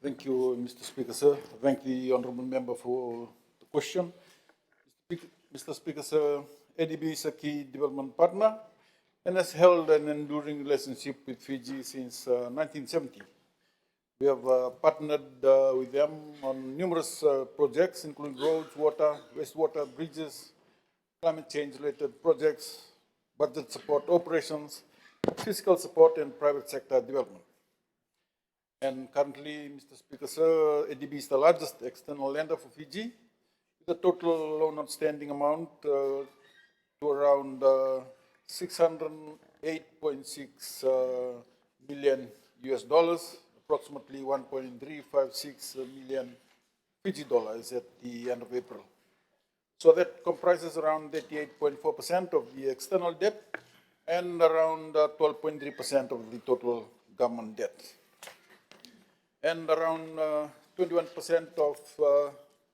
Thank you, Mr. Speaker, sir. Thank the honourable member for the question. Mr. Speaker, sir, ADB is a key development partner and has held an enduring relationship with Fiji since 1970. We have partnered with them on numerous projects, including roads, water, wastewater, bridges, climate change-related projects, budget support operations, fiscal support, and private sector development. And currently, Mr. Speaker, sir, ADB is the largest external lender for Fiji, with a total loan outstanding amount to around 608.6 million US dollars, approximately 1.356 million Fiji dollars at the end of April. So that comprises around 88.4% of the external debt and around 12.3% of the total government debt. And around 21% of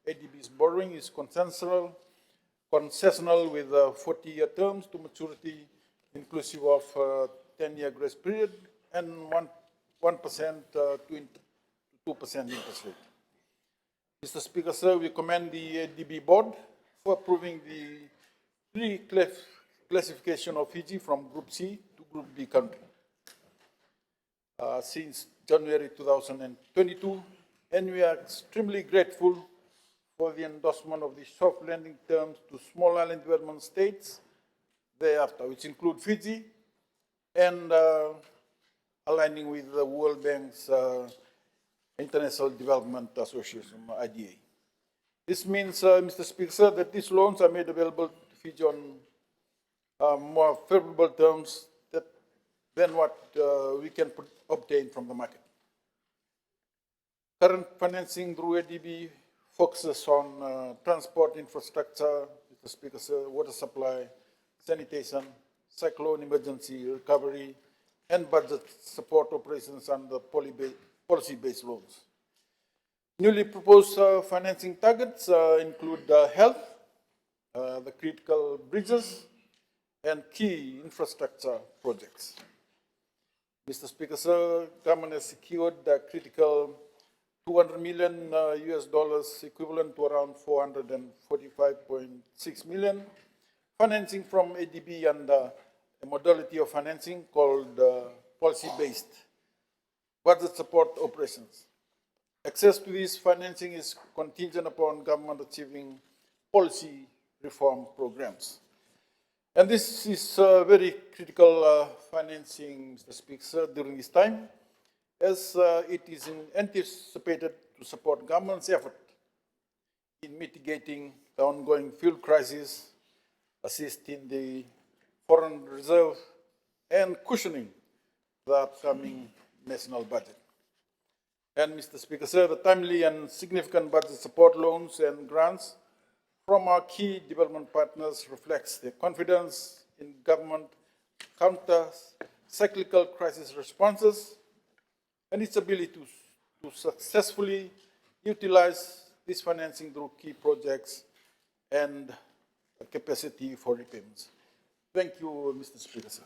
ADB's borrowing is concessional with 40-year terms to maturity, inclusive of 10-year grace period, and 1% to 2% interest rate. Mr. Speaker, sir, we commend the ADB board for approving the reclassification of Fiji from Group C to Group B country. Since January 2022, and we are extremely grateful for the endorsement of the soft landing terms to small island development states thereafter, which include Fiji, and aligning with the World Bank's International Development Association, IDA. This means, Mr. Speaker, that these loans are made available to Fiji on more favorable terms than what we can obtain from the market. Current financing through ADB focuses on transport infrastructure, Mr. Speaker, sir, water supply, sanitation, cyclone emergency recovery, and budget support operations under policy-based loans. Newly proposed financing targets include health, the critical bridges, and key infrastructure projects. Mr. Speaker, sir, government has secured the critical 200 million US dollars, equivalent to around 445.6 million, financing from ADB under a modality of financing called policy-based budget support operations. Access to this financing is contingent upon government achieving policy reform programs. And this is very critical financing, Mr. Speaker, during this time, as it is anticipated to support government's effort in mitigating the ongoing fuel crisis, assist in the foreign reserve, and cushioning the upcoming national budget. And Mr. Speaker, sir, the timely and significant budget support loans and grants from our key development partners reflects their confidence in government counter-cyclical crisis responses and its ability to successfully utilize this financing through key projects and capacity for repayments. Thank you, Mr. Speaker, sir.